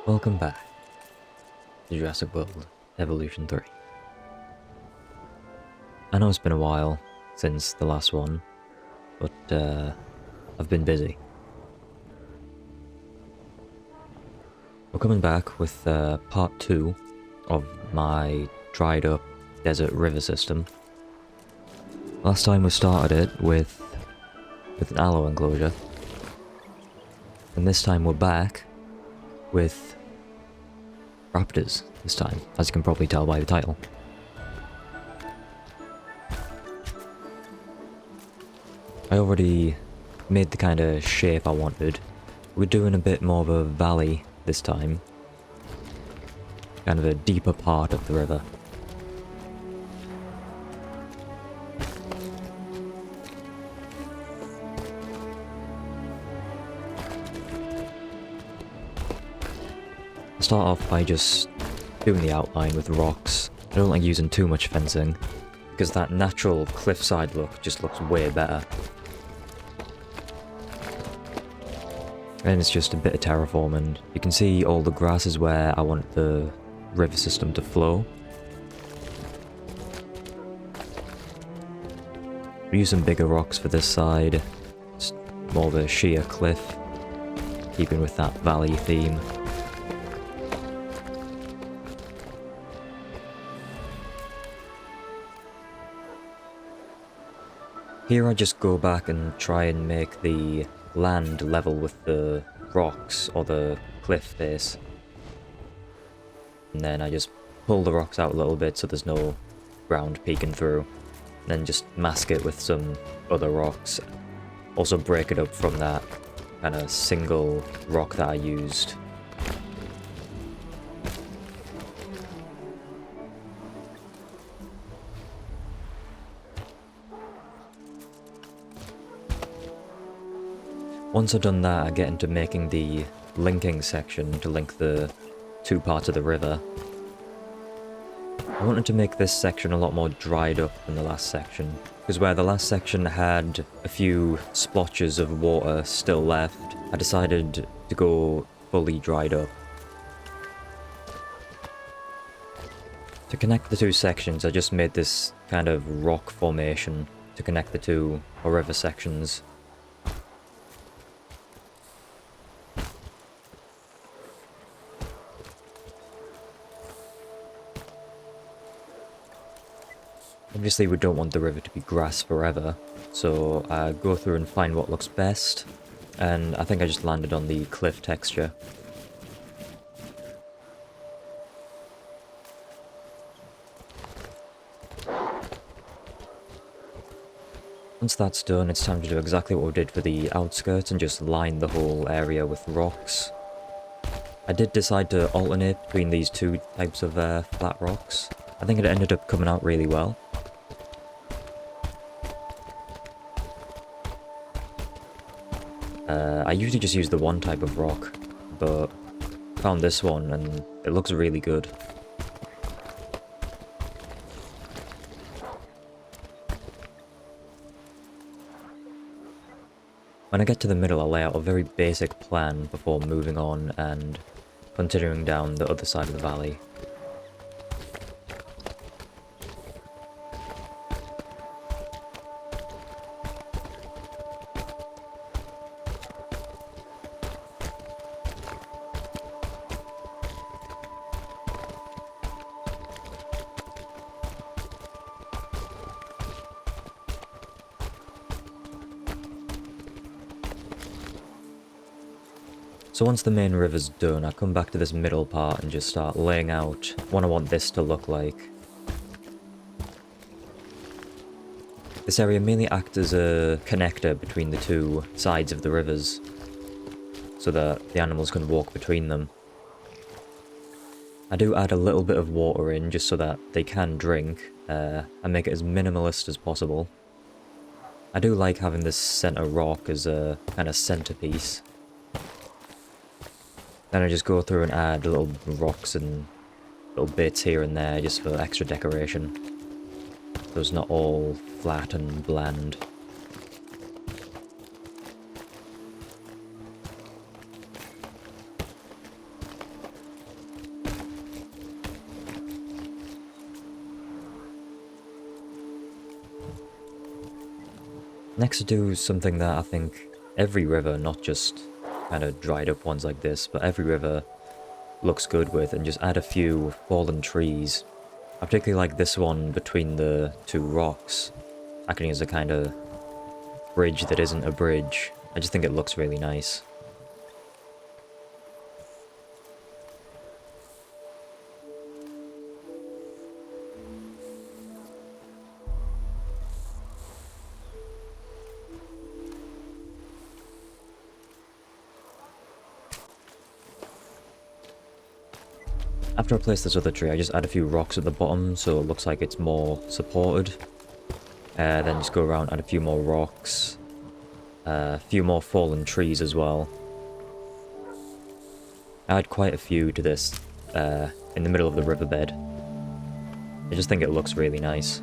Welcome back to Jurassic World Evolution 3. I know it's been a while since the last one, but I've been busy. We're coming back with part 2 of my dried up desert river system. Last time we started it with an aloe enclosure, and this time we're back with raptors this time, as you can probably tell by the title. I already made the kind of shape I wanted. We're doing a bit more of a valley this time. Kind of a deeper part of the river. I'll start off by just doing the outline with rocks. I don't like using too much fencing, because that natural cliffside look just looks way better. And it's just a bit of terraforming. You can see all the grass is where I want the river system to flow. We use some bigger rocks for this side. It's more of a sheer cliff, keeping with that valley theme. Here I just go back and try and make the land level with the rocks or the cliff face. And then I just pull the rocks out a little bit so there's no ground peeking through. And then just mask it with some other rocks. Also break it up from that kind of single rock that I used. Once I've done that, I get into making the linking section to link the two parts of the river. I wanted to make this section a lot more dried up than the last section, because where the last section had a few splotches of water still left, I decided to go fully dried up. To connect the two sections, I just made this kind of rock formation to connect the two river sections. Obviously we don't want the river to be grass forever, so I go through and find what looks best, and I think I just landed on the cliff texture. Once that's done, it's time to do exactly what we did for the outskirts and just line the whole area with rocks. I did decide to alternate between these two types of flat rocks. I think it ended up coming out really well. I usually just use the one type of rock, but found this one and it looks really good. When I get to the middle, I'll lay out a very basic plan before moving on and continuing down the other side of the valley. So once the main river's done, I come back to this middle part and just start laying out what I want this to look like. This area mainly acts as a connector between the two sides of the rivers, so that the animals can walk between them. I do add a little bit of water in just so that they can drink, and make it as minimalist as possible. I do like having this center rock as a kind of centerpiece. Then I just go through and add little rocks and little bits here and there just for extra decoration. So it's not all flat and bland. Next to do something that I think every river, not just kind of dried up ones like this, but every river looks good with, and just add a few fallen trees. I particularly like this one between the two rocks, acting as a kind of bridge that isn't a bridge. I just think it looks really nice. After I place this other tree, I just add a few rocks at the bottom so it looks like it's more supported. Then just go around, add a few more rocks. A few more fallen trees as well. I add quite a few to this in the middle of the riverbed. I just think it looks really nice.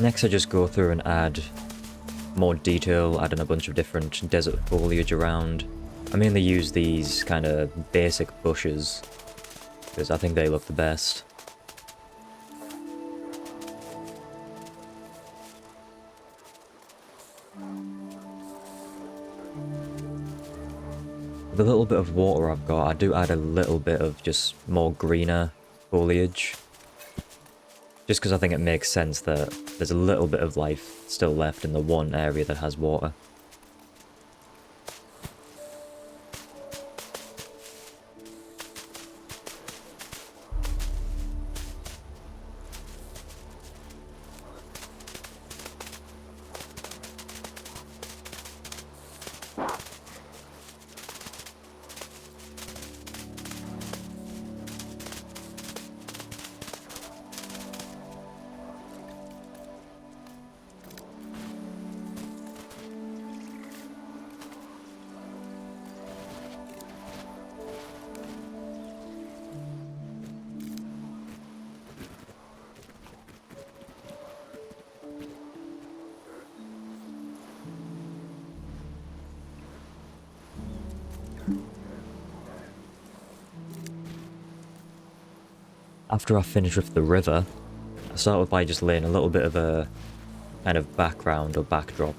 Next I just go through and add more detail, adding a bunch of different desert foliage around. I mainly use these kind of basic bushes, because I think they look the best. With a little bit of water I've got, I do add a little bit of just more greener foliage. Just because I think it makes sense that there's a little bit of life still left in the one area that has water. After I finish with the river, I start by just laying a little bit of a kind of background or backdrop,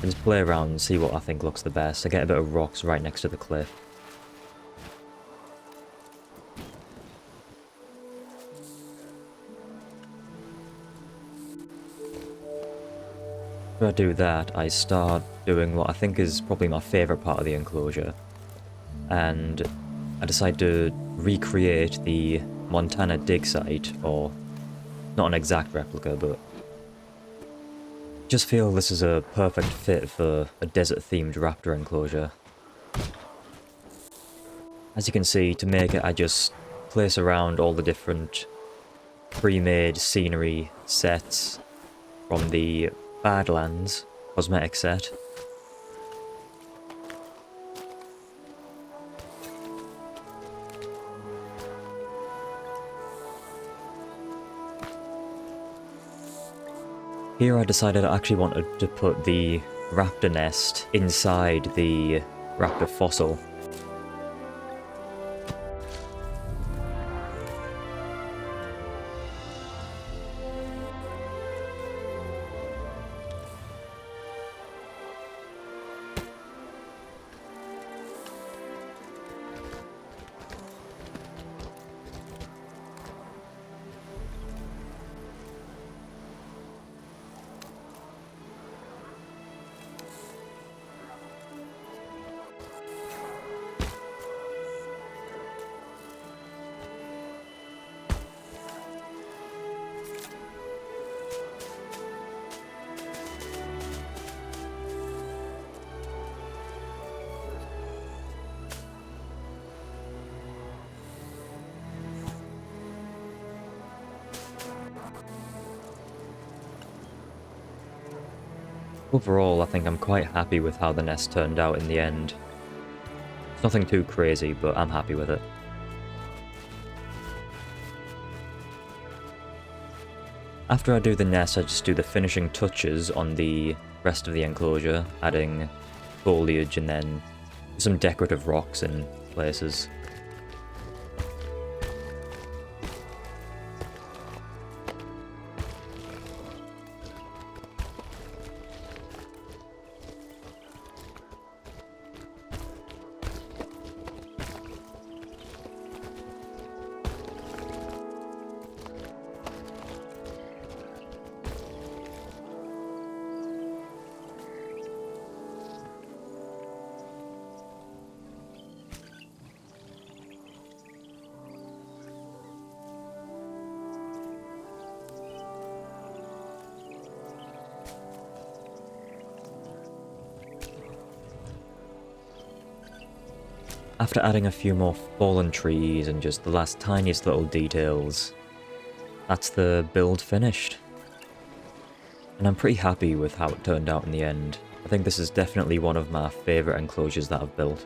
and just play around and see what I think looks the best. I get a bit of rocks right next to the cliff. After I do that, I start doing what I think is probably my favourite part of the enclosure, and I decide to recreate the Montana dig site, or not an exact replica, but just feel this is a perfect fit for a desert-themed raptor enclosure. As you can see, to make it, I just place around all the different pre-made scenery sets from the Badlands cosmetic set. Here I decided I actually wanted to put the raptor nest inside the raptor fossil. Overall, I think I'm quite happy with how the nest turned out in the end. It's nothing too crazy, but I'm happy with it. After I do the nest, I just do the finishing touches on the rest of the enclosure, adding foliage and then some decorative rocks in places. After adding a few more fallen trees and just the last tiniest little details, that's the build finished. And I'm pretty happy with how it turned out in the end. I think this is definitely one of my favourite enclosures that I've built.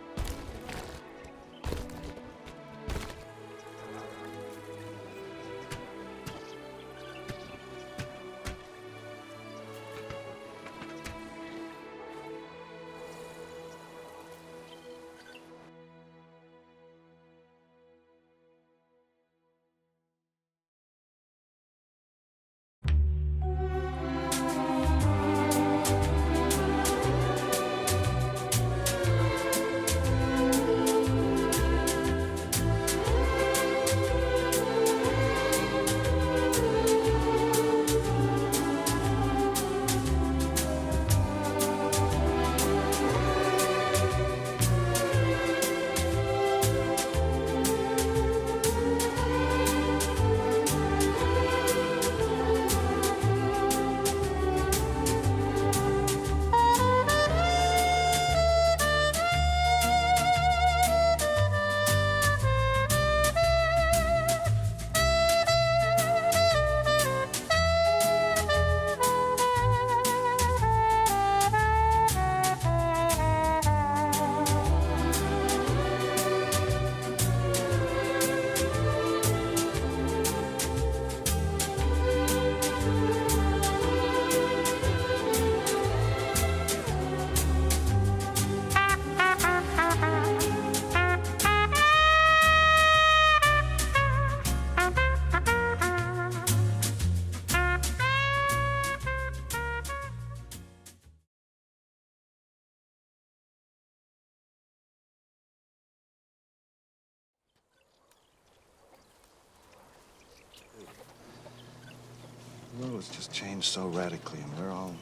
The world has just changed so radically, and we're all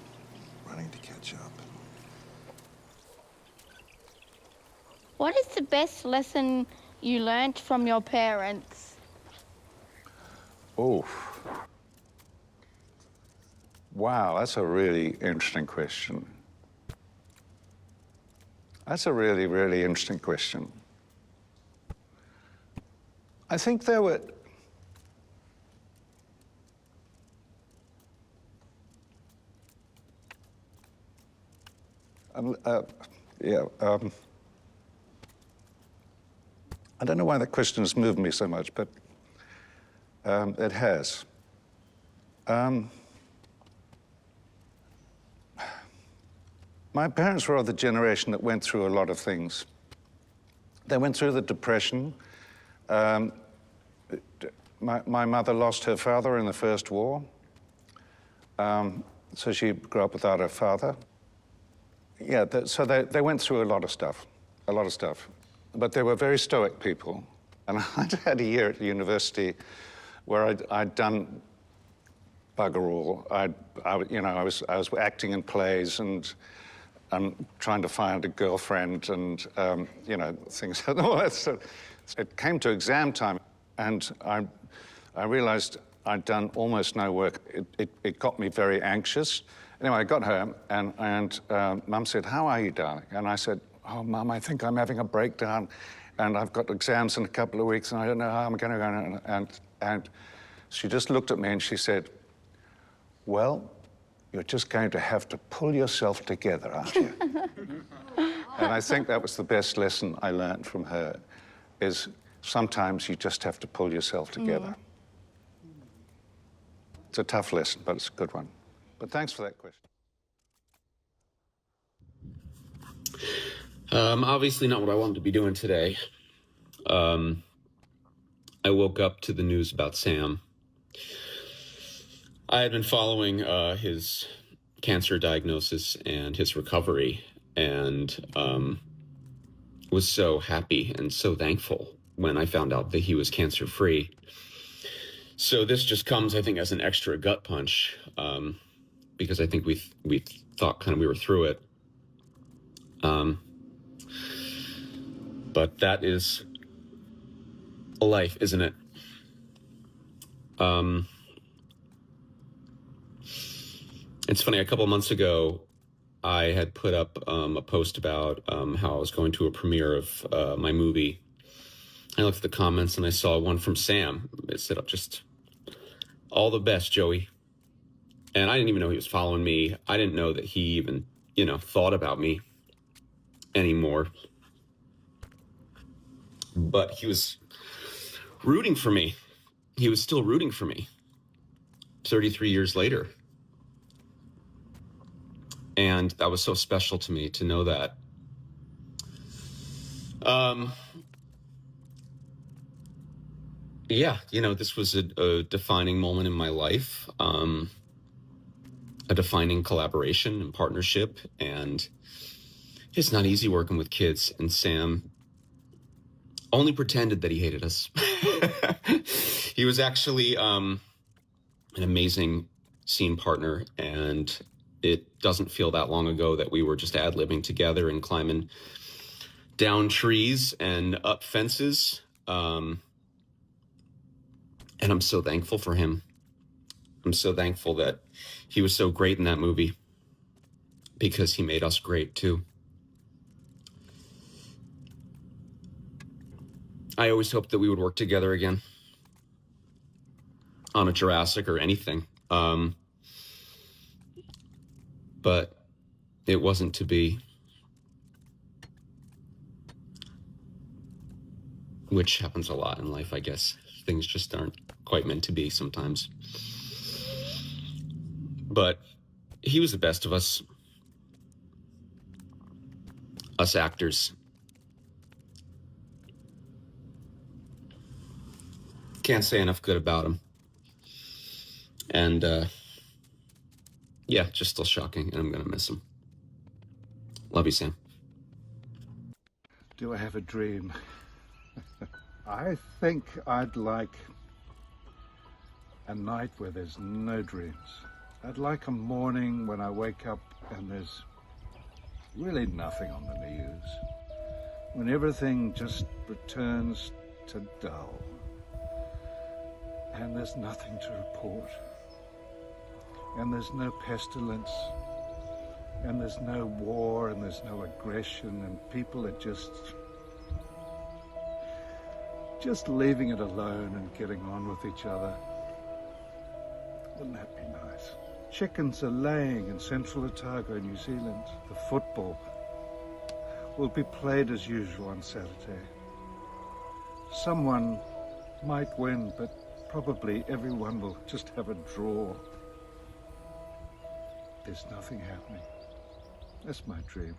running to catch up. What is the best lesson you learnt from your parents? Oh. Wow, that's a really interesting question. That's a really, really interesting question. I think there were... I don't know why that question has moved me so much, but it has. My parents were of the generation that went through a lot of things. They went through the Depression. My mother lost her father in the First War, so she grew up without her father. Yeah, so they went through a lot of stuff. But they were very stoic people. And I'd had a year at the university where I'd done bugger all. I was acting in plays and trying to find a girlfriend and, things like that. So it came to exam time, and I realized I'd done almost no work. It got me very anxious. Anyway, I got home, and Mum said, "How are you, darling?" And I said, "Oh, Mum, I think I'm having a breakdown, and I've got exams in a couple of weeks, and I don't know how I'm going to go." And she just looked at me, and she said, "Well, you're just going to have to pull yourself together, aren't you?" And I think that was the best lesson I learned from her, is sometimes you just have to pull yourself together. It's a tough lesson, but it's a good one. But thanks for that question. Obviously not what I wanted to be doing today. I woke up to the news about Sam. I had been following his cancer diagnosis and his recovery, and was so happy and so thankful when I found out that he was cancer-free. So this just comes, I think, as an extra gut punch, because I think we thought kind of we were through it. But that is life, isn't it? It's funny, a couple of months ago, I had put up a post about how I was going to a premiere of my movie. I looked at the comments and I saw one from Sam. It said, just all the best, Joey. And I didn't even know he was following me. I didn't know that he even, thought about me anymore. But he was rooting for me. He was still rooting for me 33 years later. And that was so special to me to know that. Yeah, this was a defining moment in my life, a defining collaboration and partnership. And it's not easy working with kids. And Sam only pretended that he hated us. He was actually an amazing scene partner, and it doesn't feel that long ago that we were just ad-libbing together and climbing down trees and up fences. And I'm so thankful for him. I'm so thankful that he was so great in that movie, because he made us great too. I always hoped that we would work together again on a Jurassic or anything. But it wasn't to be, which happens a lot in life, I guess. Things just aren't quite meant to be sometimes. But he was the best of us actors. Can't say enough good about him. And yeah, just still shocking, and I'm gonna miss him. Love you, Sam. Do I have a dream? I think I'd like a night where there's no dreams. I'd like a morning when I wake up and there's really nothing on the news. When everything just returns to dull. And there's nothing to report. And there's no pestilence. And there's no war, and there's no aggression, and people are just leaving it alone and getting on with each other. Wouldn't that be nice? Chickens are laying in Central Otago, New Zealand. The football will be played as usual on Saturday. Someone might win, but probably everyone will just have a draw. There's nothing happening. That's my dream.